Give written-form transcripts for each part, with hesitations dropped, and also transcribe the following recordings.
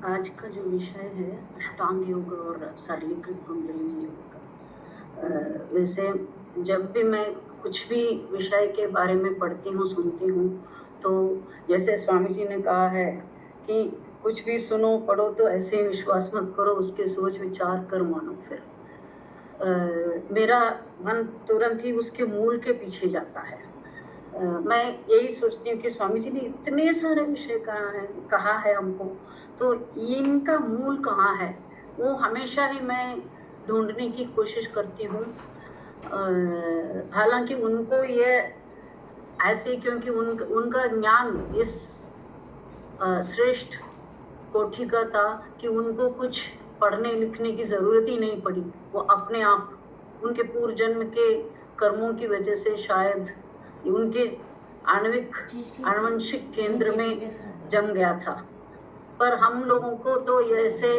आज का जो विषय है अष्टांग योग और सरलीकृत कुंडलिनी योग का। वैसे जब भी मैं कुछ भी विषय के बारे में पढ़ती हूँ, सुनती हूँ, तो जैसे स्वामी जी ने कहा है कि कुछ भी सुनो पढ़ो तो ऐसे ही विश्वास मत करो, उसके सोच विचार कर मानो। फिर मेरा मन तुरंत ही उसके मूल के पीछे जाता है। मैं यही सोचती हूँ कि स्वामी जी ने इतने सारे विषय कहा है हमको, तो इनका मूल कहाँ है, वो हमेशा ही मैं ढूंढने की कोशिश करती हूँ। हालांकि उनको ये ऐसे, क्योंकि उनका ज्ञान इस श्रेष्ठ कोटि का था कि उनको कुछ पढ़ने लिखने की जरूरत ही नहीं पड़ी। वो अपने आप उनके पूर्व जन्म के कर्मों की वजह से शायद उनके आनुवंशिक केंद्र में जम गया था, पर हम लोगों को तो ये ऐसे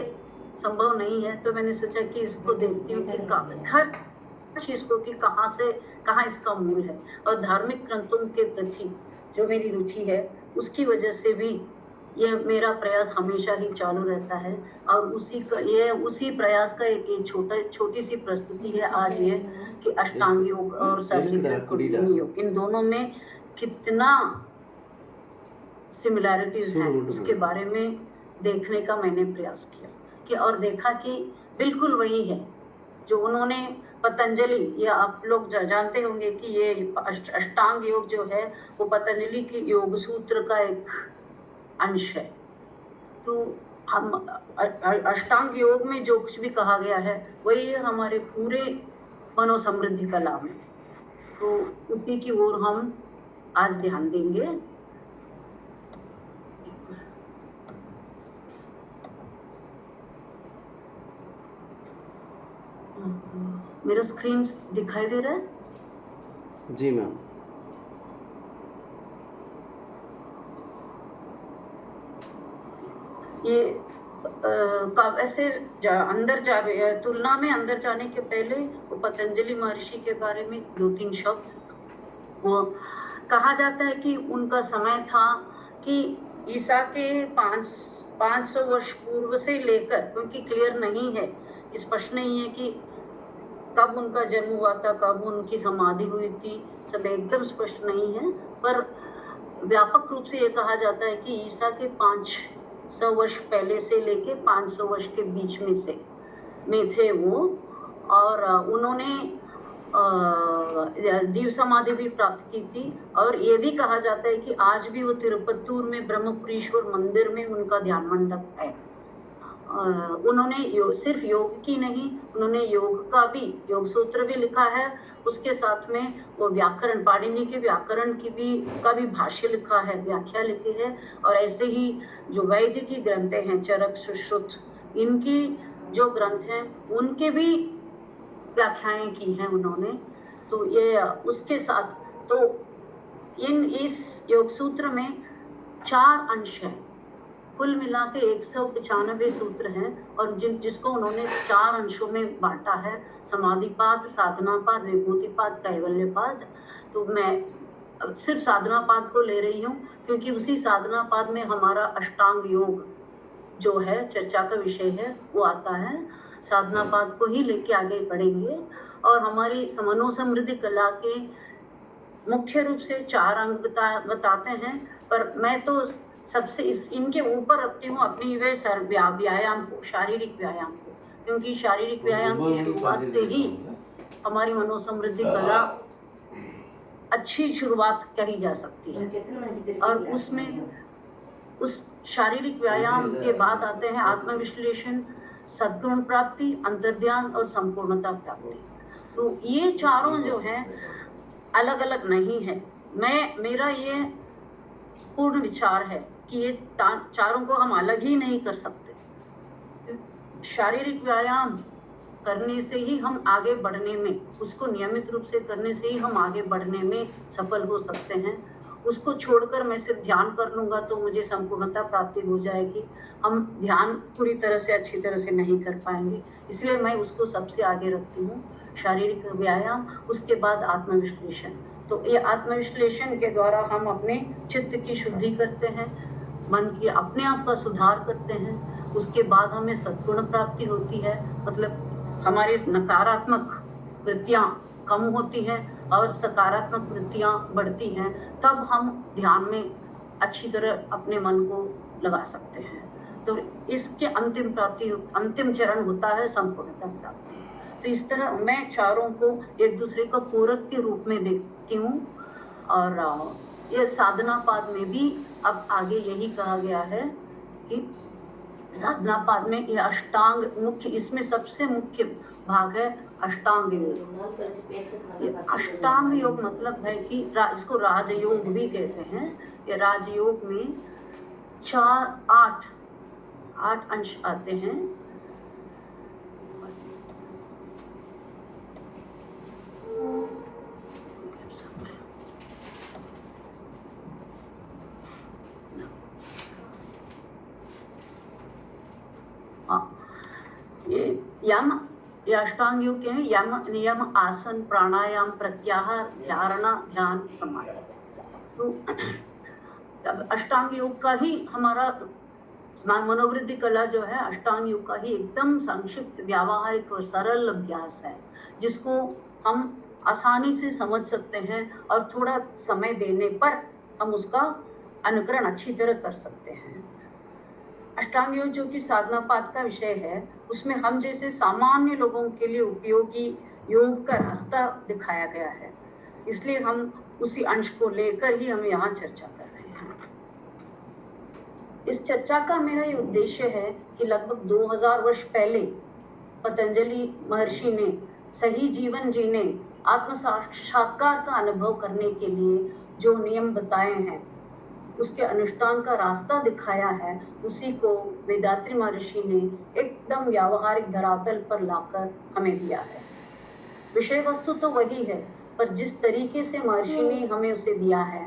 संभव नहीं है। तो मैंने सोचा कि इसको देखती हूँ कि हर चीज को कि कहाँ इसका मूल है। और धार्मिक ग्रंथों के प्रति जो मेरी रुचि है, उसकी वजह से भी ये मेरा प्रयास हमेशा ही चालू रहता है। और उसी प्रयास का एक छोटी सी प्रस्तुति है आज ये कि अष्टांग योग और सरलीकृत कुंडलिनी योग, इन दोनों में कितना सिमिलैरिटीज हैं उसके बारे में देखने का मैंने प्रयास किया कि और देखा कि बिल्कुल वही है जो उन्होंने पतंजलि, या आप लोग जानते होंगे कि ये अष्टांग योग जो है वो पतंजलि के योग सूत्र का एक अंश है। तो हम अष्टांग योग में जो कुछ भी कहा गया है वही हमारे पूरे मनोसमृद्धि कला में, तो उसी की ओर हम आज ध्यान देंगे। मेरा स्क्रीन दिखाई दे रहा है? जी मैम। ये वैसे अंदर तुलना में अंदर जाने के पहले वो पतंजलि महर्षि के बारे में 2-3 शब्द। वो कहा जाता है कि उनका समय था कि ईसा के 500 वर्ष पूर्व से लेकर, क्योंकि क्लियर नहीं है, स्पष्ट नहीं है कि कब उनका जन्म हुआ था, कब उनकी समाधि हुई थी, सब एकदम स्पष्ट नहीं है, पर व्यापक रूप से ये कहा जाता है कि ईसा के 500 वर्ष पहले से लेके 500 वर्ष के बीच में थे वो। और उन्होंने जीव समाधि भी प्राप्त की थी। और ये भी कहा जाता है कि आज भी वो तिरुपत्तूर में ब्रह्मपुरीश्वर मंदिर में उनका ध्यान मंडप है। उन्होंने सिर्फ योग की नहीं, उन्होंने योग सूत्र भी लिखा है। उसके साथ में वो व्याकरण, पाणिनि के व्याकरण का भी भाष्य लिखा है, व्याख्या लिखी है। और ऐसे ही जो वैदिक ग्रंथ हैं, चरक, सुश्रुत, इनकी जो ग्रंथ हैं उनके भी व्याख्याएं की हैं उन्होंने। तो ये उसके साथ तो इस योग सूत्र में 4 अंश हैं, कुल मिला के 195 सूत्र हैं, और जिसको उन्होंने 4 अंशों में बांटा है: समाधिपाद, साधनापाद, विभूतिपाद, कैवल्यपाद। तो मैं सिर्फ साधनापाद को ले रही हूँ क्योंकि उसी साधनापाद में हमारा अष्टांग योग जो है चर्चा का विषय है वो आता है। साधनापाद को ही लेके आगे बढ़ेंगे। और हमारी मनोसमृद्धि कला के मुख्य रूप से 4 अंग बताते हैं, पर मैं तो सबसे इनके ऊपर रखती हूँ अपनी व्यायाम को, शारीरिक व्यायाम को, क्योंकि शारीरिक व्यायाम की शुरुआत से ही हमारी मनोसमृद्धि कला अच्छी शुरुआत कही जा सकती है। और उसमें उस शारीरिक व्यायाम के बाद आते हैं आत्मविश्लेषण, सद्गुण प्राप्ति, अंतर्ध्यान और संपूर्णता प्राप्ति। तो ये चारों जो हैं अलग अलग नहीं है। मेरा ये पूर्ण विचार है कि ये चारों को हम अलग ही नहीं कर सकते। शारीरिक व्यायाम करने से ही हम आगे बढ़ने में, उसको नियमित रूप से करने से ही हम आगे बढ़ने में सफल हो सकते हैं। उसको छोड़कर मैं सिर्फ ध्यान कर लूँगा तो मुझे संपूर्णता प्राप्ति हो जाएगी, हम ध्यान पूरी तरह से अच्छी तरह से नहीं कर पाएंगे। इसलिए मैं उसको सबसे आगे रखती हूँ, शारीरिक व्यायाम, उसके बाद आत्मविश्लेषण। तो ये आत्मविश्लेषण के द्वारा हम अपने चित्त की शुद्धि करते हैं, मन की अपने आप का सुधार करते हैं। उसके बाद हमें सद्गुण प्राप्ति होती है, मतलब हमारी नकारात्मक वृत्तियां कम होती हैं और सकारात्मक वृत्तियां बढ़ती हैं, तब हम ध्यान में अच्छी तरह अपने मन को लगा सकते हैं। तो इसके अंतिम चरण होता है संपूर्णता प्राप्ति। तो इस तरह मैं चारों को एक दूसरे का पूरक के रूप में देखती हूँ। और ये साधना पाद में भी अब आगे यही कहा गया है कि साधना पाद में ये अष्टांग मुख्य, इसमें सबसे मुख्य भाग है अष्टांग योग। अष्टांग योग मतलब है कि इसको राजयोग भी कहते हैं। ये राजयोग में 8 अंश आते हैं। ये अष्टांग योग के हैं यम, नियम, आसन, प्राणायाम, प्रत्याहार, धारणा, ध्यान, समाधि। तो अष्टांग योग का ही हमारा मनोवृद्धि कला जो है अष्टांग योग का ही एकदम संक्षिप्त, व्यावहारिक और सरल अभ्यास है, जिसको हम आसानी से समझ सकते हैं और थोड़ा समय देने पर हम उसका अनुकरण अच्छी तरह कर सकते हैं। अष्टांग योग जो कि साधना पाद का विषय है, उसमें हम जैसे सामान्य लोगों के लिए उपयोगी योग का रास्ता दिखाया गया है, इसलिए हम उसी अंश को लेकर ही हम यहाँ चर्चा कर रहे हैं। इस चर्चा का मेरा ये उद्देश्य है कि लगभग 2000 वर्ष पहले पतंजलि महर्षि ने सही जीवन जीने, आत्म साक्षात्कार का अनुभव करने के लिए जो नियम बताए हैं, उसके अनुष्ठान का रास्ता दिखाया है, उसी को वेदात्री महर्षि ने एकदम व्यावहारिक धरातल पर लाकर हमें दिया है। विषय वस्तु तो वही है, पर जिस तरीके से महर्षि ने हमें उसे दिया है,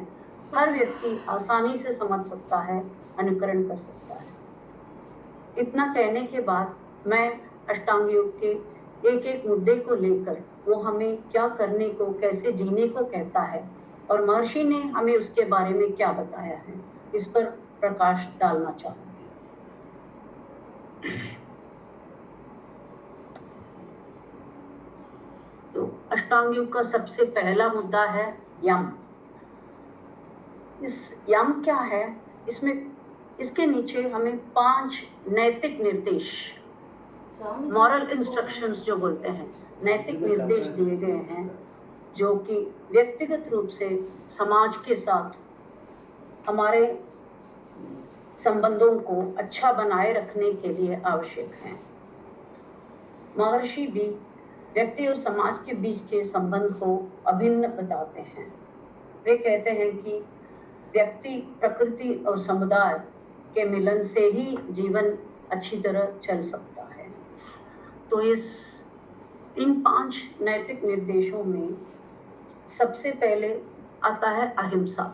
हर व्यक्ति आसानी से समझ सकता है, अनुकरण कर सकता है। इतना कहने के बाद मैं अष्टांग योग के एक एक मुद्दे को लेकर वो हमें क्या करने को, कैसे जीने को कहता है और महर्षि ने हमें उसके बारे में क्या बताया है, इस पर प्रकाश डालना चाहूंगी। तो अष्टांग योग का सबसे पहला मुद्दा है यम। इस यम क्या है? इसके नीचे हमें 5 नैतिक निर्देश, मॉरल इंस्ट्रक्शंस जो बोलते हैं, नैतिक निर्देश दिए गए हैं, जो कि व्यक्तिगत रूप से समाज के साथ हमारे संबंधों को अच्छा बनाए रखने के लिए आवश्यक हैं। महर्षि भी व्यक्ति और समाज के बीच के संबंध को अभिन्न बताते हैं। वे कहते हैं कि व्यक्ति, प्रकृति और समुदाय के मिलन से ही जीवन अच्छी तरह चल सकता है। तो इन 5 नैतिक निर्देशों में सबसे पहले आता है अहिंसा।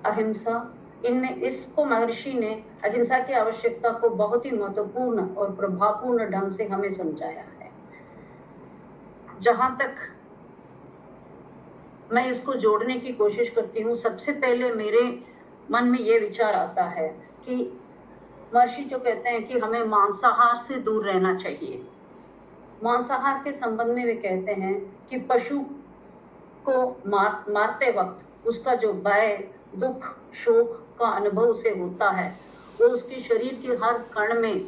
अहिंसा, इनमें इसको महर्षि ने अहिंसा की आवश्यकता को बहुत ही महत्वपूर्ण और प्रभावपूर्ण ढंग से हमें समझाया है। जहां तक मैं इसको जोड़ने की कोशिश करती हूँ, सबसे पहले मेरे मन में ये विचार आता है कि महर्षि जो कहते हैं कि हमें मांसाहार से दूर रहना चाहिए। मांसाहार के संबंध में वे कहते हैं कि पशु को मारते वक्त उसका जो भय, दुख, शोक का अनुभव उसे होता है, वो उसके शरीर के हर कण में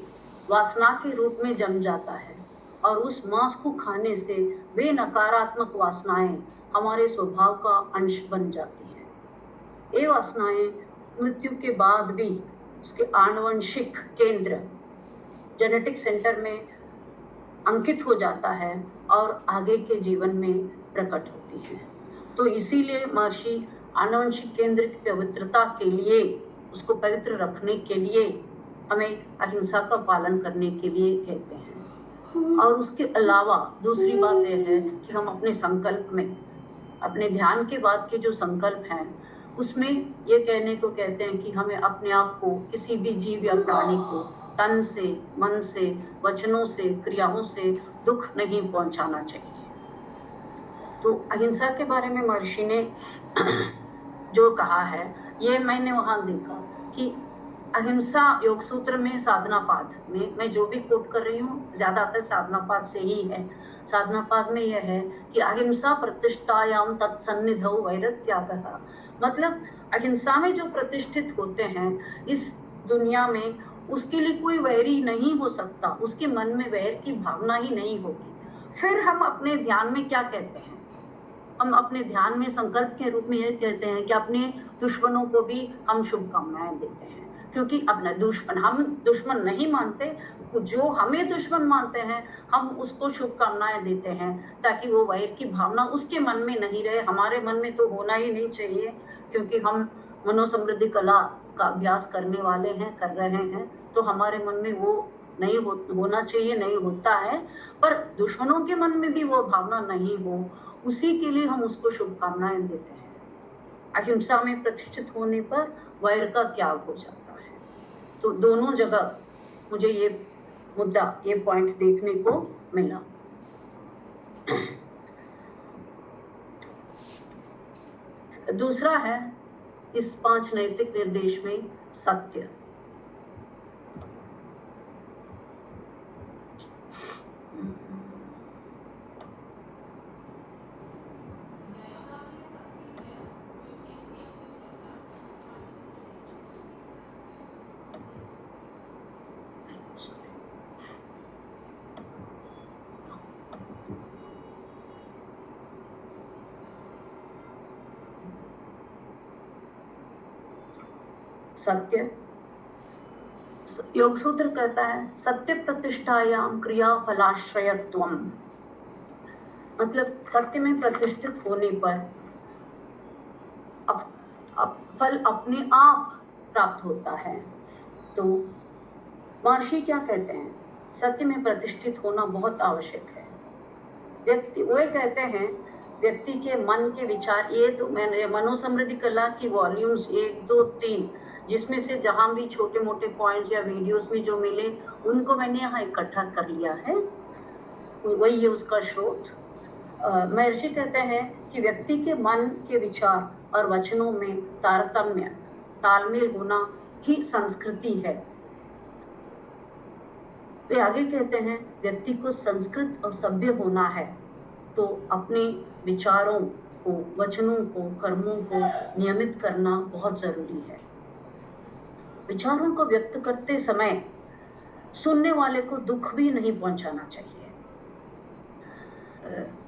वासना के रूप में जम जाता है और उस मांस को खाने से वे नकारात्मक वासनाएं हमारे स्वभाव का अंश बन जाती हैं। ये वासनाएं मृत्यु के बाद भी उसके आनुवंशिक केंद्र, जेनेटिक सेंटर में अंकित हो जाता है और आगे के जीवन में प्रकट होती है। तो इसीलिए महर्षि आनुवंशिक केंद्र की पवित्रता के लिए, उसको पवित्र रखने के लिए हमें अहिंसा का पालन करने के लिए कहते हैं। और उसके अलावा दूसरी बात यह है कि हम अपने संकल्प में, अपने ध्यान के बाद के जो संकल्प हैं, उसमें ये कहने को कहते हैं कि हमें अपने आप को, किसी भी जीव या प्राणी को तन से, मन से, वचनों से, क्रियाओं से दुख नहीं पहुंचाना चाहिए। तो अहिंसा के बारे में महर्षि ने जो कहा है, ये मैंने वहाँ देखा कि अहिंसा योग सूत्र में साधना पाद में मैं जो भी कोट कर रही हूँ ज्यादातर साधना पाद से ही है। साधना पाद में यह है कि अहिंसा प्रतिष्ठायाम तत्सन्निधौ वैरत्यागः, मतलब अहिंसा में जो प्रतिष्ठित होते हैं इस दुनिया में उसके लिए कोई वैरी नहीं हो सकता, उसके मन में वैर की भावना ही नहीं होगी। फिर हम अपने ध्यान में क्या कहते हैं, हम अपने ध्यान में संकल्प के रूप में यह कहते हैं कि अपने दुश्मनों को भी हम शुभकामनाएं देते हैं, क्योंकि अपना दुश्मन हम दुश्मन नहीं मानते, जो हमें दुश्मन मानते हैं हम उसको शुभकामनाएं देते हैं ताकि वो वैर की भावना उसके मन में नहीं रहे। हमारे मन में तो होना ही नहीं चाहिए, क्योंकि हम मनोसमृद्धि कला का अभ्यास करने वाले हैं, कर रहे हैं, तो हमारे मन में वो नहीं होना चाहिए, नहीं होता है। पर दुश्मनों के मन में भी वो भावना नहीं हो, उसी के लिए हम उसको शुभकामनाएं देते हैं। अहिंसा में प्रतिष्ठित होने पर वैर का त्याग हो जाता है। तो दोनों जगह मुझे ये मुद्दा, ये पॉइंट देखने को मिला। दूसरा है इस 5 नैतिक निर्देश में सत्य। सत्य, योग सूत्र कहता है सत्य प्रतिष्ठायाम क्रिया फलाश्रयत्वम, मतलब सत्य में प्रतिष्ठित होने पर फल अपने आप प्राप्त होता है। तो महर्षि क्या कहते हैं, सत्य में प्रतिष्ठित होना बहुत आवश्यक है। व्यक्ति वो कहते हैं व्यक्ति के मन के विचार, ये तो मैंने मनोसमृद्धि कला की वॉल्यूम्स 1, 2, 3 जिसमें से जहां भी छोटे मोटे पॉइंट्स या वीडियोस में जो मिले उनको मैंने यहाँ इकट्ठा कर लिया है, वही है उसका स्रोत। महर्षि कहते हैं कि व्यक्ति के मन के विचार और वचनों में तारतम्य, तालमेल होना ही संस्कृति है। वे आगे कहते हैं व्यक्ति को संस्कृत और सभ्य होना है तो अपने विचारों को, वचनों को, कर्मों को नियमित करना बहुत जरूरी है। विचारों को व्यक्त करते समय सुनने वाले को दुख भी नहीं पहुंचाना चाहिए।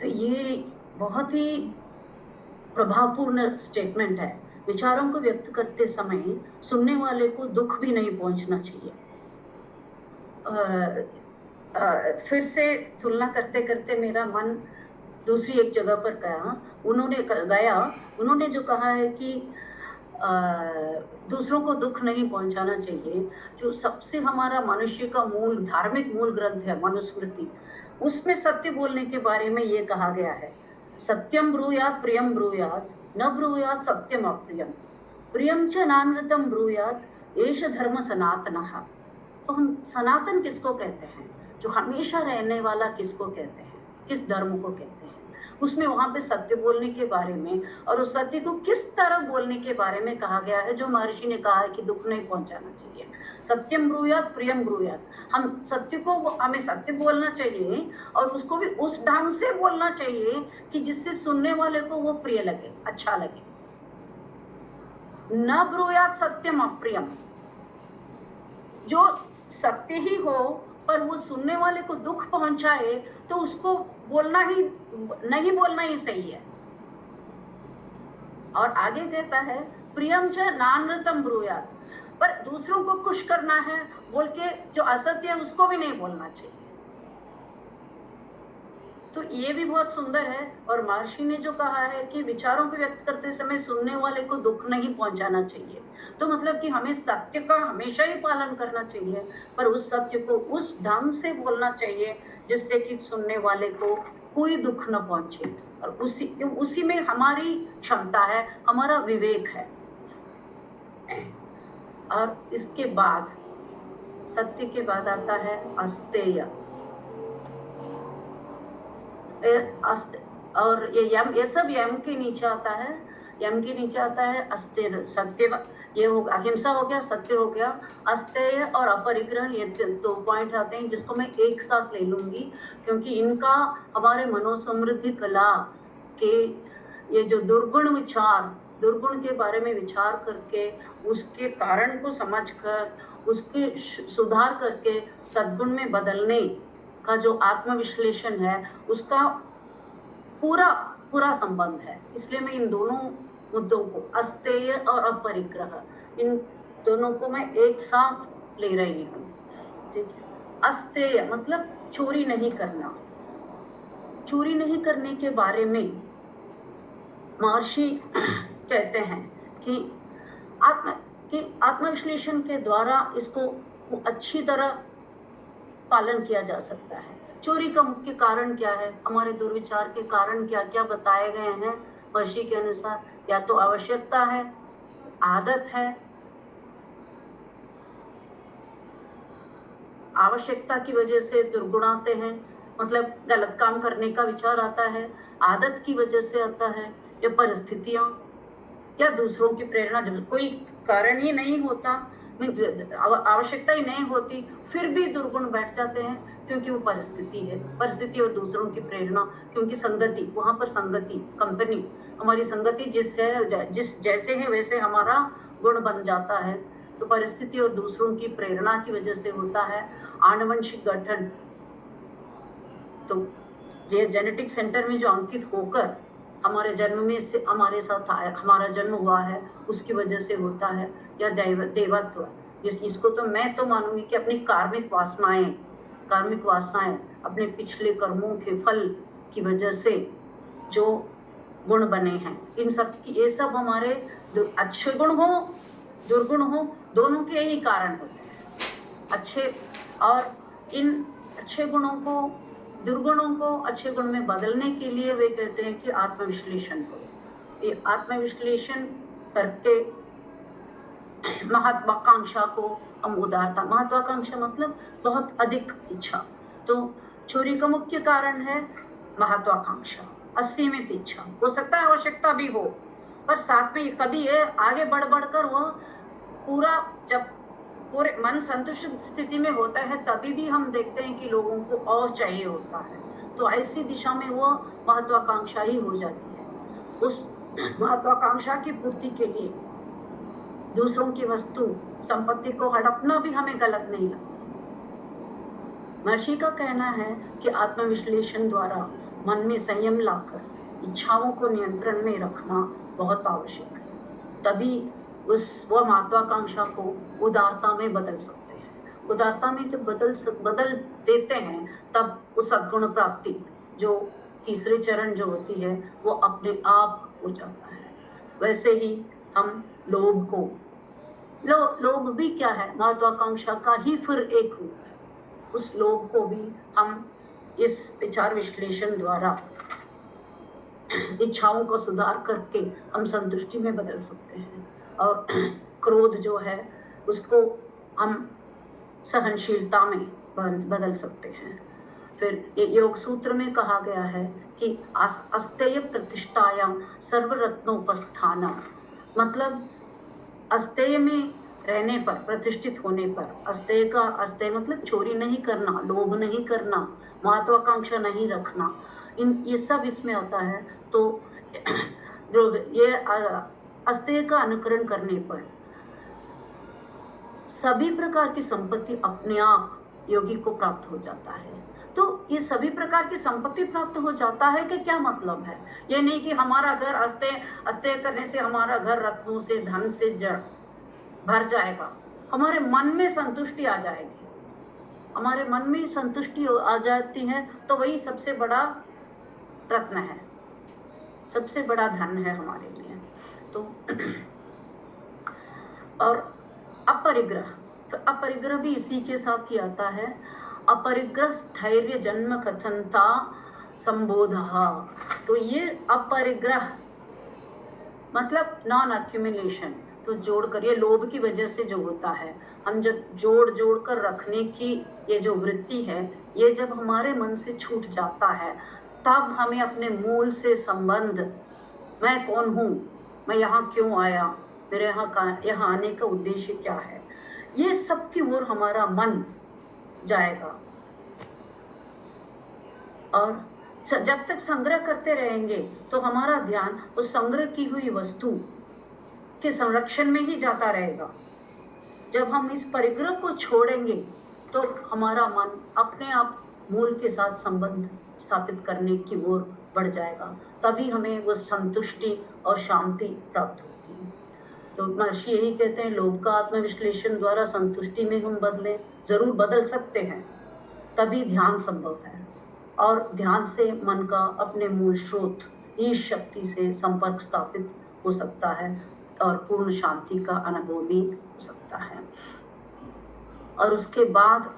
तो ये बहुत ही प्रभावपूर्ण स्टेटमेंट है। विचारों को व्यक्त करते समय सुनने वाले को दुख भी नहीं पहुंचना चाहिए। फिर से तुलना करते करते मेरा मन दूसरी एक जगह पर गया। उन्होंने जो कहा है कि दूसरों को दुख नहीं पहुंचाना चाहिए, जो सबसे हमारा मनुष्य का मूल धार्मिक मूल ग्रंथ है मनुस्मृति, उसमें सत्य बोलने के बारे में ये कहा गया है, सत्यम ब्रूयात प्रियम ब्रूयात न ब्रूयात सत्यम अप्रियम प्रियम च नानृतम ब्रूयात एष धर्म सनातनः। तो हम सनातन किसको कहते हैं, जो हमेशा रहने वाला किसको कहते हैं, किस धर्म को कहते हैं, उसमें वहां पे सत्य बोलने के बारे में और उस सत्य को किस तरह बोलने के बारे में कहा गया है, जो महर्षि ने कहा है कि दुख नहीं पहुंचाना चाहिए। सत्यम ब्रूयात प्रियम ब्रूयात, हम सत्य को, हमें सत्य बोलना चाहिए और उसको भी उस ढंग से बोलना चाहिए कि जिससे सुनने वाले को वो प्रिय लगे, अच्छा लगे। न ब्रूयात सत्यम अप्रियम, जो सत्य ही हो पर वो सुनने वाले को दुख पहुंचाए तो उसको नहीं बोलना ही सही है। और आगे कहता है प्रियम च नानृतम ब्रूयात, पर दूसरों को खुश करना है बोल के जो असत्य है उसको भी नहीं बोलना चाहिए। तो ये भी बहुत सुंदर है। और महर्षि ने जो कहा है कि विचारों को व्यक्त करते समय सुनने वाले को दुख नहीं पहुंचाना चाहिए, तो मतलब कि हमें सत्य का हमेशा ही पालन करना चाहिए, पर उस सत्य को उस ढंग से बोलना चाहिए जिससे कि सुनने वाले को कोई दुख न पहुंचे। और उसी में हमारी क्षमता है, हमारा विवेक है। और इसके बाद सत्य के बाद आता है अस्तेय, और ये सब यम के नीचे आता है। यम के नीचे आता है अस्तेय, सत्य ये हो अहिंसा हो गया, सत्य हो गया, अस्तेय और अपरिग्रह, ये दो पॉइंट आते हैं जिसको मैं एक साथ ले लूंगी, क्योंकि इनका हमारे मनोसमृद्धि कला के ये जो दुर्गुण विचार, दुर्गुण के बारे में विचार करके उसके कारण को समझकर उसके सुधार करके सद्गुण में बदलने का जो आत्मविश्लेषण है उसका पूरा पूरा संबंध है। इसलिए मैं इन दोनों मुद्दों को, अस्तेय और अपरिग्रह, इन दोनों को मैं एक साथ ले रही हूँ। ठीक है। अस्तेय मतलब चोरी नहीं करना। चोरी नहीं करने के बारे में महर्षि कहते हैं कि आत्मविश्लेषण के द्वारा इसको अच्छी तरह पालन किया जा सकता है। चोरी का मुख्य कारण क्या है, हमारे दुर्विचार के कारण क्या क्या बताए गए हैं महर्षि के अनुसार? या तो आवश्यकता है, आदत है, आवश्यकता की वजह से दुर्गुण आते हैं, मतलब गलत काम करने का विचार आता है, आदत की वजह से आता है, या परिस्थितियां या दूसरों की प्रेरणा, जब कोई कारण ही नहीं होता, आवश्यकता ही नहीं होती, फिर भी दुर्गुण बैठ जाते हैं, क्योंकि वो परिस्थिति है, परिस्थिति और दूसरों की प्रेरणा, क्योंकि संगति, वहां पर संगति, कंपनी, हमारी संगति जिस जैसे है वैसे हमारा गुण बन जाता है। तो परिस्थिति और दूसरों की प्रेरणा की वजह से होता है। आनुवंशिक गठन, तो ये जेनेटिक सेंटर में जो अंकित होकर हमारे जन्म में से हमारे साथ आया, हमारा जन्म हुआ है, उसकी वजह से होता है। या देवत्व, इसको तो मैं तो मानूंगी कि अपनी कार्मिक वासनाएं अपने पिछले कर्मों के फल की वजह से जो गुण बने हैं, इन सब की, ये सब हमारे अच्छे गुण हो दुर्गुण हो, दोनों के यही कारण होते हैं। अच्छे और इन अच्छे गुणों को, दुर्गुणों को अच्छे गुण में बदलने के लिए वे कहते हैं कि आत्मविश्लेषण करो। ये आत्मविश्लेषण करके महत्वाकांक्षा को हम उदारता, महत्वाकांक्षा मतलब बहुत अधिक इच्छा, तो चोरी का मुख्य कारण है महत्वाकांक्षा, असीमित इच्छा। हो सकता है आवश्यकता भी हो, पर साथ में कभी ये आगे बढ़ बढ़कर वह पूरा, जब पूरे मन संतुष्ट स्थिति में होता है तभी भी हम देखते हैं कि लोगों को और चाहिए होता है, तो ऐसी दिशा में वो महत्वाकांक्षा ही हो जाती है। उस महत्वाकांक्षा की पूर्ति के लिए दूसरों की वस्तु संपत्ति को हड़पना भी हमें गलत नहीं लगता। महर्षि का कहना है कि आत्मविश्लेषण द्वारा मन में संयम लाकर इच्छाओं को नियंत्रण में रखना बहुत आवश्यक है, तभी वह महत्वाकांक्षा को उदारता में बदल सकते हैं। उदारता में जब बदल देते हैं तब उस सद्गुण प्राप्ति, जो तीसरे चरण जो होती है, वो अपने आप हो जाता है। वैसे ही हम लोभ को, लोभ भी क्या है, महत्वाकांक्षा का ही फिर एक रूप है। उस लोभ को भी हम इस विचार विश्लेषण द्वारा इच्छाओं को सुधार करके हम संतुष्टि में बदल सकते हैं। और क्रोध जो है उसको हम सहनशीलता में बदल सकते हैं। फिर ये योग सूत्र में कहा गया है कि अस्तेय प्रतिष्ठायाम सर्वरत्नोपस्थाना, मतलब अस्तेय में रहने पर, प्रतिष्ठित होने पर, अस्तेय मतलब चोरी नहीं करना, लोभ नहीं करना, महत्वाकांक्षा नहीं रखना, ये सब इसमें आता है। तो जो ये अस्तेय का अनुकरण करने पर सभी प्रकार की संपत्ति अपने आप योगी को प्राप्त हो जाता है। तो ये सभी प्रकार की संपत्ति प्राप्त हो जाता है कि क्या मतलब है? ये नहीं कि हमारा घर अस्तेय करने से हमारा घर रत्नों से, धन से भर जाएगा। हमारे मन में संतुष्टि आ जाएगी, हमारे मन में संतुष्टि आ जाती है तो वही सबसे बड़ा रत्न है, सबसे बड़ा धन है हमारे लिए। तो और अपरिग्रह, तो अपरिग्रह भी इसी के साथ ही आता है। अपरिग्रह स्थैर्य जन्म कथनता संबोध। तो ये अपरिग्रह मतलब नॉन अक्यूमुलेशन, तो जोड़ कर, ये लोभ की वजह से जो होता है, हम जब जोड़ कर रखने की ये जो वृत्ति है, ये जब हमारे मन से छूट जाता है तब हमें अपने मूल से संबंध, मैं कौन हूँ, मैं यहाँ क्यों आया, मेरे यहाँ आने का उद्देश्य क्या है, ये सब की ओर हमारा मन जाएगा। और जब तक संग्रह करते रहेंगे तो हमारा ध्यान उस संग्रह की हुई वस्तु के संरक्षण में ही जाता रहेगा। जब हम इस परिग्रह को छोड़ेंगे तो हमारा मन अपने आप मूल के साथ संबंध स्थापित करने की ओर बढ़ जाएगा, तभी हमें वो संतुष्टि और शांति प्राप्त होगी। तो महर्षि यही कहते हैं, लोभ का आत्मविश्लेषण द्वारा संतुष्टि में हम जरूर बदल सकते हैं, तभी ध्यान संभव है। और ध्यान से मन का अपने मूल स्रोत ईश शक्ति से संपर्क स्थापित हो सकता है और पूर्ण शांति का अनुभव भी हो सकता है। और उसके बाद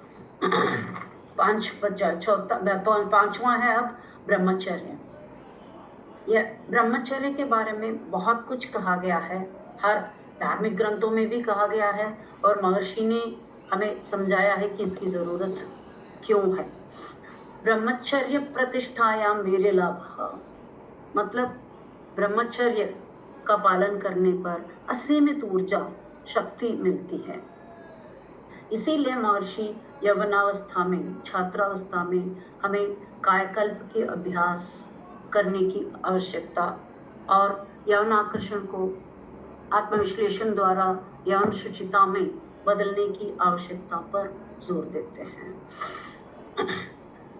पांचवा है अब ब्रह्मचर्य। यह ब्रह्मचर्य के बारे में बहुत कुछ कहा गया है, हर धार्मिक ग्रंथों में भी कहा गया है, और महर्षि ने हमें समझाया है कि इसकी जरूरत क्यों है। ब्रह्मचर्य प्रतिष्ठायाम वीर्य लाभ, मतलब ब्रह्मचर्य का पालन करने पर असीमित ऊर्जा शक्ति मिलती है। इसीलिए महर्षि यवनावस्था में, छात्रावस्था में हमें कायकल्प के अभ्यास करने की आवश्यकता और यौन आकर्षण को आत्मविश्लेषण द्वारा यौन शुचिता में बदलने की आवश्यकता पर जोर देते हैं।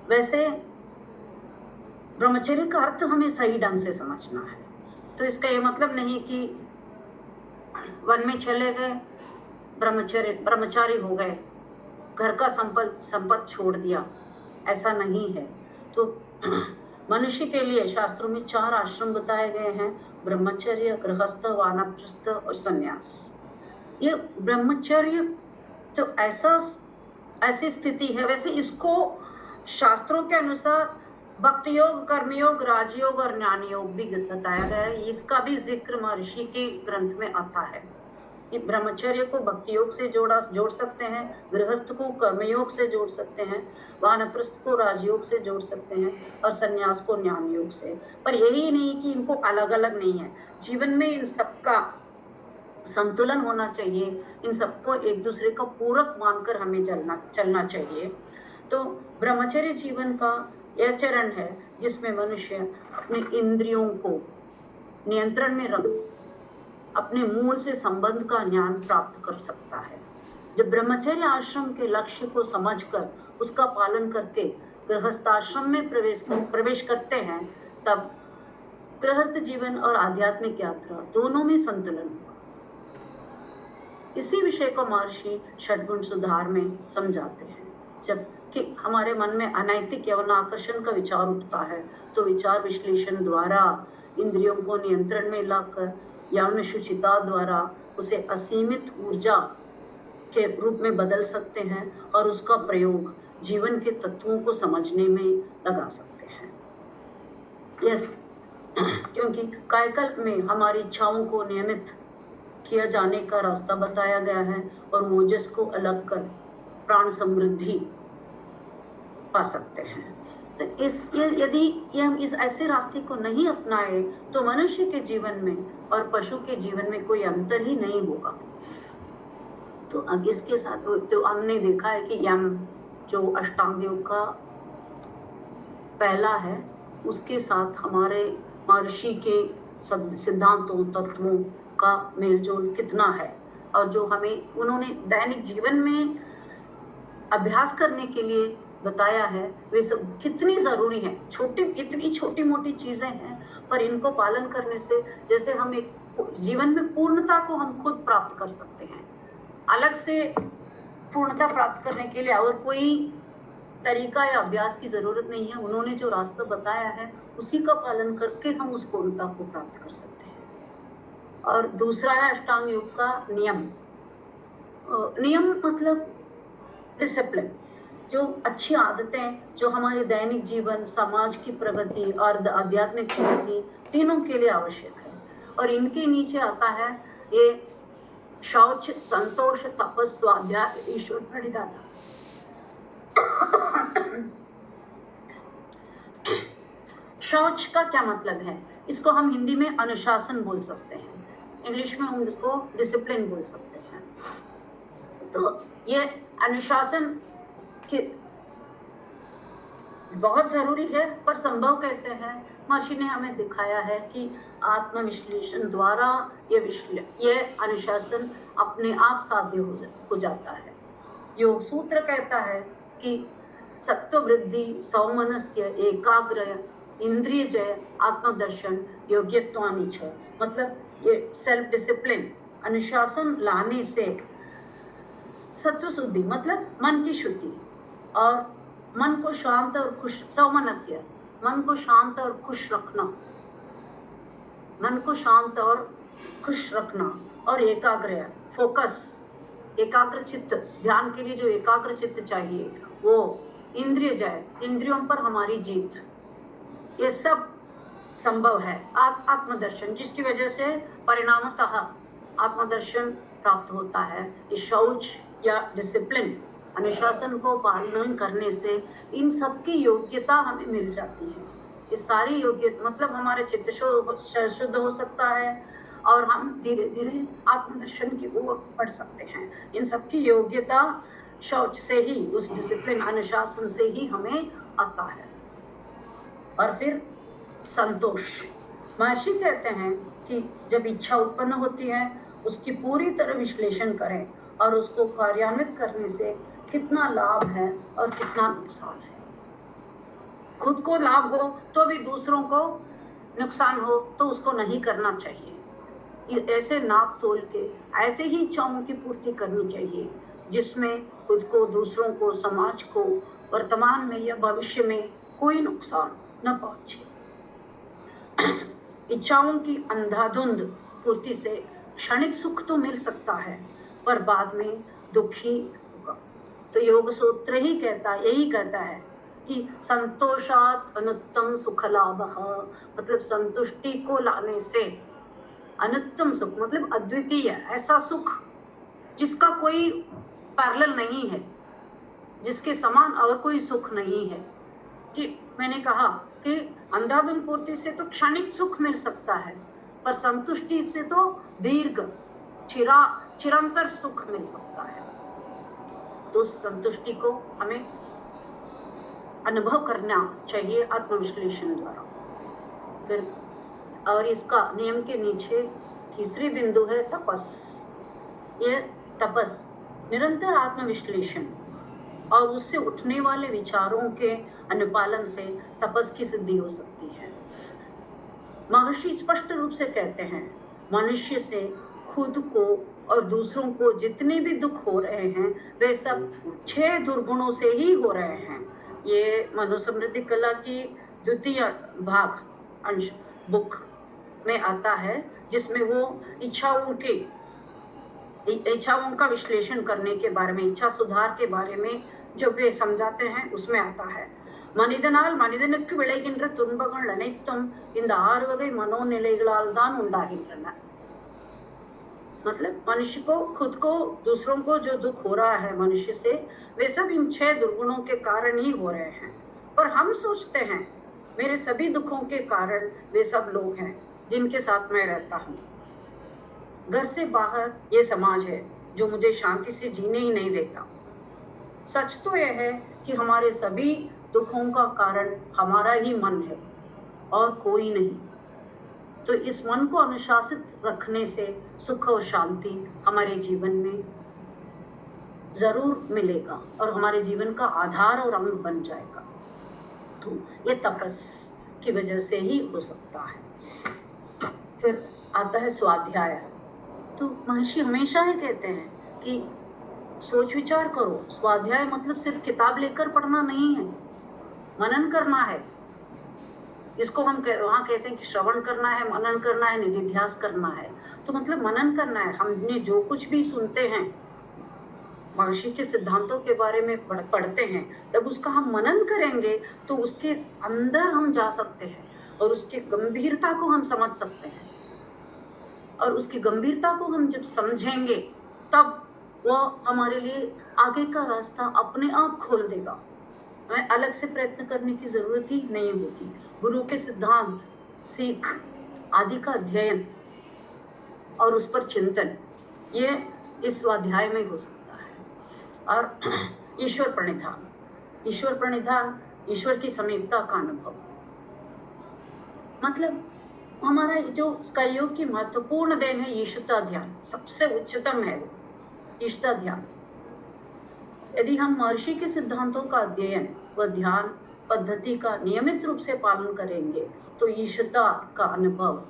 वैसे ब्रह्मचर्य का अर्थ हमें सही ढंग से समझना है। तो इसका ये मतलब नहीं कि वन में चले गए, ब्रह्मचारी हो गए, घर का संपत्ति छोड़ दिया, ऐसा नहीं है। तो मनुष्य के लिए शास्त्रों में 4 आश्रम बताए गए हैं, ब्रह्मचर्य, गृहस्थ, वानप्रस्थ और संन्यास। ये ब्रह्मचर्य तो ऐसी स्थिति है, वैसे इसको शास्त्रों के अनुसार भक्ति योग, कर्मयोग, राजयोग और ज्ञान योग भी बताया गया है। इसका भी जिक्र महर्षि के ग्रंथ में आता है। कि ब्रह्मचर्य को भक्ति योग से जोड़ सकते हैं, गृहस्थ को कर्मयोग से जोड़ सकते हैं, वानप्रस्थ को राजयोग से जोड़ सकते हैं और संन्यास को ज्ञान योग से। पर यही नहीं कि इनको अलग अलग नहीं है, जीवन में इन सबका संतुलन होना चाहिए, इन सबको एक दूसरे का पूरक मानकर हमें चलना चाहिए। तो ब्रह्मचर्य जीवन का यह चरण है जिसमें मनुष्य अपने इंद्रियों को नियंत्रण में रख अपने मूल से संबंध का ज्ञान प्राप्त कर सकता है। जब ब्रह्मचर्य आश्रम के लक्ष्य को समझकर उसका पालन करके गृहस्थाश्रम में प्रवेश करते हैं, तब गृहस्थ जीवन और आध्यात्मिक यात्रा दोनों में संतुलन होगा। इसी विषय को महर्षि षड्गुण सुधार में समझाते हैं। जब कि हमारे मन में अनैतिक यौन आकर्षण का विचार उठता है, तो विचार विश्लेषण द्वारा इंद्रियों को नियंत्रण में लाकर यौन शुचिता द्वारा उसे असीमित ऊर्जा के रूप में बदल सकते हैं और उसका प्रयोग जीवन के तत्वों को समझने में लगा सकते हैं। क्योंकि कायकल्प में हमारी इच्छाओं को नियमित किया जाने का रास्ता बताया गया है और ओजस को अलग कर प्राण समृद्धि पा सकते हैं। तो यदि हम इस ऐसे रास्ते को नहीं अपनाए तो मनुष्य के जीवन में और पशु के जीवन में कोई अंतर ही नहीं होगा। तो अब इसके साथ तो हमने देखा है कि यम जो अष्टांग योग का पहला है, उसके साथ हमारे महर्षि के सिद्धांतों तत्वों का मेलजोल कितना है, और जो हमें उन्होंने दैनिक जीवन में अभ्यास करने के लिए बताया है वे सब कितनी जरूरी है। इतनी छोटी मोटी चीजें हैं, पर इनको पालन करने से जैसे हम एक जीवन में पूर्णता को हम खुद प्राप्त कर सकते हैं। अलग से पूर्णता प्राप्त करने के लिए और कोई तरीका या अभ्यास की जरूरत नहीं है। उन्होंने जो रास्ता बताया है उसी का पालन करके हम उस पूर्णता को प्राप्त कर सकते हैं। और दूसरा है अष्टांग योग का नियम। नियम मतलब डिसिप्लिन, जो अच्छी आदतें जो हमारे दैनिक जीवन, समाज की प्रगति और आध्यात्मिक प्रगति तीनों के लिए आवश्यक है। और इनके नीचे आता है ये शौच, संतोष, तपस, स्वाध्याय, ईश्वर प्रणिधान। शौच का क्या मतलब है? इसको हम हिंदी में अनुशासन बोल सकते हैं। इंग्लिश में हम इसको डिसिप्लिन बोल सकते हैं। तो ये अनुशासन के बहुत जरूरी है, पर संभव कैसे है? महर्षि ने हमें दिखाया है कि आत्मविश्लेषण द्वारा ये अनुशासन अपने आप साध्य हो जाता है। योग सूत्र कहता है कि सत्व वृद्धि, सौमनस्य, एकाग्र, इंद्रिय जय, आत्मदर्शन, योग्यत्वानि च। मतलब ये सेल्फ डिसिप्लिन, अनुशासन लाने से सत्व शुद्धि मतलब मन की शुद्धि, और मन को शांत और खुश, सौमनस्य मन को शांत और खुश रखना, मन को शांत और खुश रखना, और एकाग्र फोकस, एकाग्र चित्त, ध्यान के लिए जो एकाग्र चित्त चाहिए वो, इंद्रिय जय, इंद्रियों पर हमारी जीत, ये सब संभव है। आत्मदर्शन, जिसकी वजह से परिणामतः आत्मदर्शन प्राप्त होता है। ये शौच या डिसिप्लिन, अनुशासन को पालन करने से इन सब की योग्यता हमें मिल जाती है। ये सारी योग्यता मतलब हमारे चित्त शुद्ध हो सकता है और हम धीरे धीरे आत्मदर्शन की ओर बढ़ सकते हैं। इन सब की योग्यता शौच से ही, उस डिसिप्लिन अनुशासन से ही हमें आता है। और फिर संतोष, महर्षि कहते हैं कि जब इच्छा उत्पन्न होती है उसकी पूरी तरह विश्लेषण करें और उसको कार्यान्वित करने से कितना लाभ है और कितना नुकसान है। खुद को लाभ हो तो भी दूसरों को नुकसान हो तो उसको नहीं करना चाहिए। ऐसे नाप तोल के ऐसे ही इच्छाओं की पूर्ति करनी चाहिए जिसमें खुद को, दूसरों को, समाज को वर्तमान में या भविष्य में कोई नुकसान न पहुंचे। इच्छाओं की अंधाधुंध पूर्ति से क्षणिक सुख तो मिल सकता है पर बाद में दुखी होगा। तो योग सूत्र ही यही कहता है कि संतोषात अनुत्तम सुख लाभः, मतलब संतुष्टि को लाने से अनुत्तम सुख मतलब अद्वितीय, ऐसा सुख जिसका कोई पैरेलल नहीं है, जिसके समान और कोई सुख नहीं है। कि मैंने कहा कि अंधाधुंध पूर्ति से तो क्षणिक सुख मिल सकता है पर संतुष्टि से तो दीर्घ चिरंतर सुख मिल सकता है। तो उस संतुष्टि को हमें अनुभव करना चाहिए आत्मविश्लेषण द्वारा। फिर और इसका नियम के नीचे तीसरी बिंदु है तपस। ये तपस निरंतर आत्मविश्लेषण और उससे उठने वाले विचारों के अनुपालन से तपस की सिद्धि हो सकती है। महर्षि स्पष्ट रूप से कहते हैं मनुष्य से खुद को और दूसरों को जितने भी दुख हो रहे हैं वे सब 6 दुर्गुणों से ही हो रहे हैं। ये मनुस्मृति कला की द्वितीय भाग अंश बुक में आता है जिसमें वो इच्छाओं का विश्लेषण करने के बारे में, इच्छा सुधार के बारे में जो वे समझाते हैं उसमें आता है। மனிதனால் மனிதனுக்கு விளைகின்ற துன்பங்கள் அனைத்தும் இந்த 6 வகை मनोनिலைகளால் தான் உண்டாகின்றன। मतलब मनुष्य को, खुद को, दूसरों को जो दुख हो रहा है मनुष्य से, वे सब इन 6 दुर्गुणों के कारण ही हो रहे हैं। पर हम सोचते हैं मेरे सभी दुखों के कारण वे सब लोग हैं जिनके साथ मैं रहता हूँ। घर से बाहर ये समाज है जो मुझे शांति से जीने ही नहीं देता। सच तो यह है कि हमारे सभी दुखों का कारण हमारा ही मन है और कोई नहीं। तो इस मन को अनुशासित रखने से सुख और शांति हमारे जीवन में जरूर मिलेगा और हमारे जीवन का आधार और अंग बन जाएगा। तो ये तपस की वजह से ही हो सकता है। फिर आता है स्वाध्याय। तो महर्षि हमेशा ही कहते हैं कि सोच विचार करो। स्वाध्याय मतलब सिर्फ किताब लेकर पढ़ना नहीं है, मनन करना है। इसको हम वहाँ कहते हैं कि श्रवण करना है, मनन करना है, निधिध्यास करना है। तो मतलब मनन करना है। हमने जो कुछ भी सुनते हैं, महर्षि के सिद्धांतों के बारे में पढ़ते हैं, तब उसका हम मनन करेंगे तो उसके अंदर हम जा सकते हैं और उसकी गंभीरता को हम समझ सकते हैं। और उसकी गंभीरता को हम जब समझेंगे तब वो हमारे लिए आगे का रास्ता अपने आप खोल देगा। हमें अलग से प्रयत्न करने की जरूरत ही नहीं होगी। गुरु के सिद्धांत, सीख आदि का अध्ययन और उस पर चिंतन, ये इस स्वाध्याय में हो सकता है। और ईश्वर प्रणिधान, ईश्वर प्रणिधान, ईश्वर की समीपता का अनुभव, मतलब हमारा जो स्काईयोग की महत्वपूर्ण देन है ईशता ध्यान, सबसे उच्चतम है वो ईशता ध्यान। यदि हम महर्षि के सिद्धांतों का अध्ययन व ध्यान पद्धति का नियमित रूप से पालन करेंगे तो ईशता का अनुभव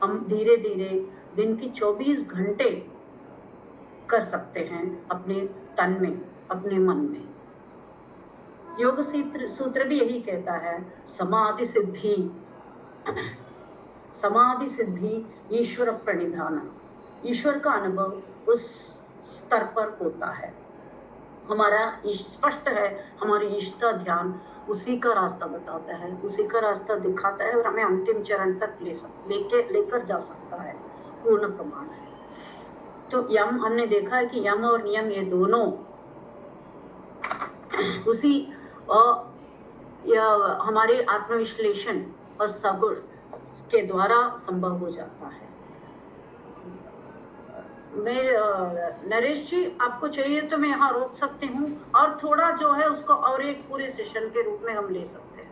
हम धीरे धीरे दिन की 24 घंटे कर सकते हैं अपने तन में, अपने मन में। योग सूत्र भी यही कहता है, समाधि सिद्धि, समाधि सिद्धि ईश्वर प्रणिधान, ईश्वर का अनुभव उस स्तर पर होता है। हमारा स्पष्ट है, हमारी ईशता ध्यान उसी का रास्ता बताता है, उसी का रास्ता दिखाता है और हमें अंतिम चरण तक लेकर जा सकता है, पूर्ण प्रमाण है। तो यम, हमने देखा है कि यम और नियम ये दोनों उसी हमारे आत्मविश्लेषण और सगुण के द्वारा संभव हो जाता है। नरेश जी, आपको चाहिए तो मैं यहाँ रोक सकती हूँ और थोड़ा जो है उसको और एक पूरे सेशन के रूप में हम ले सकते हैं।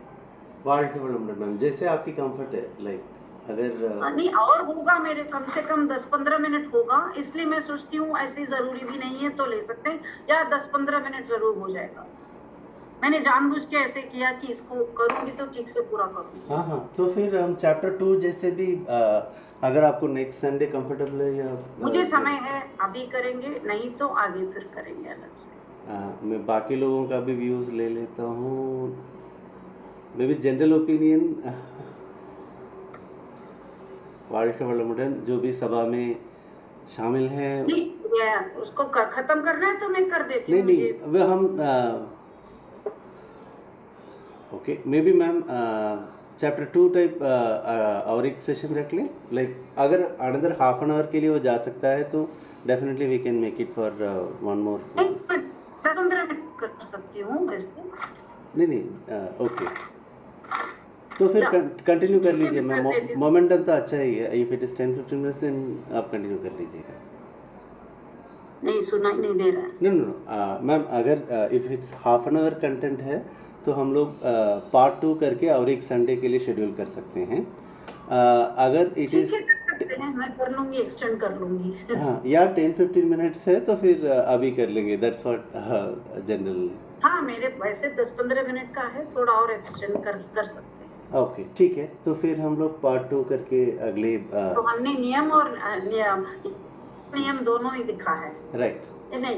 मैम जैसे आपकी कंफर्ट है, लाइक अगर नहीं और होगा, मेरे कम से कम 10-15 मिनट होगा, इसलिए मैं सोचती हूँ ऐसे जरूरी भी नहीं है तो ले सकते हैं, या 10-15 मिनट जरूर हो जाएगा। मैंने जानबूझ के ऐसे किया कि इसको करूंगी तो ठीक से पूरा करूंगी। हाँ हाँ, तो फिर हम चैप्टर 2 जैसे भी अगर आपको नेक्स्ट संडे कंफर्टेबल है या मुझे समय है अभी करेंगे, नहीं तो आगे फिर करेंगे अलग से। मैं बाकी लोगों का भी व्यूज़ ले लेता हूँ, मे बी जनरल ओपिनियन वाल्ट जो भी सभा में शामिल हैं। नहीं, उसको खत्म करना है तो मैं कर देती हूँ। नहीं वह हम okay, may be ma'am chapter 2 type और एक सेशन रख लें, लाइक अगर अनदर हाफ एन आवर के लिए वो जा सकता है तो definitely we can make it for one more. 15 minute कर सकती हूँ वैसे। नहीं ओके, तो फिर कंटिन्यू कर लीजिए मैम, मोमेंटम तो अच्छा ही है। If it is 10-15 minutes then आप कंटिन्यू कर लीजिएगा। नहीं सुनाई नहीं दे रहा है। नो मैम, अगर if it's half an hour content है तो हम लोग पार्ट 2 करके और एक संडे के लिए शेड्यूल कर सकते हैं। अगर इट इज मैं कर लूँगी, एक्सटेंड कर लूँगी। हाँ, या 10-15 मिनट्स है तो फिर अभी कर लेंगे, दैट्स व्हाट जनरल। हाँ, मेरे वैसे 10-15 मिनट का है, थोड़ा और एक्सटेंड कर सकते हैं। ओके ठीक है, तो फिर हम लोग पार्ट 2 करके अगले तो हमने नियम और नियम दोनों ही दिखा है, राइट। नहीं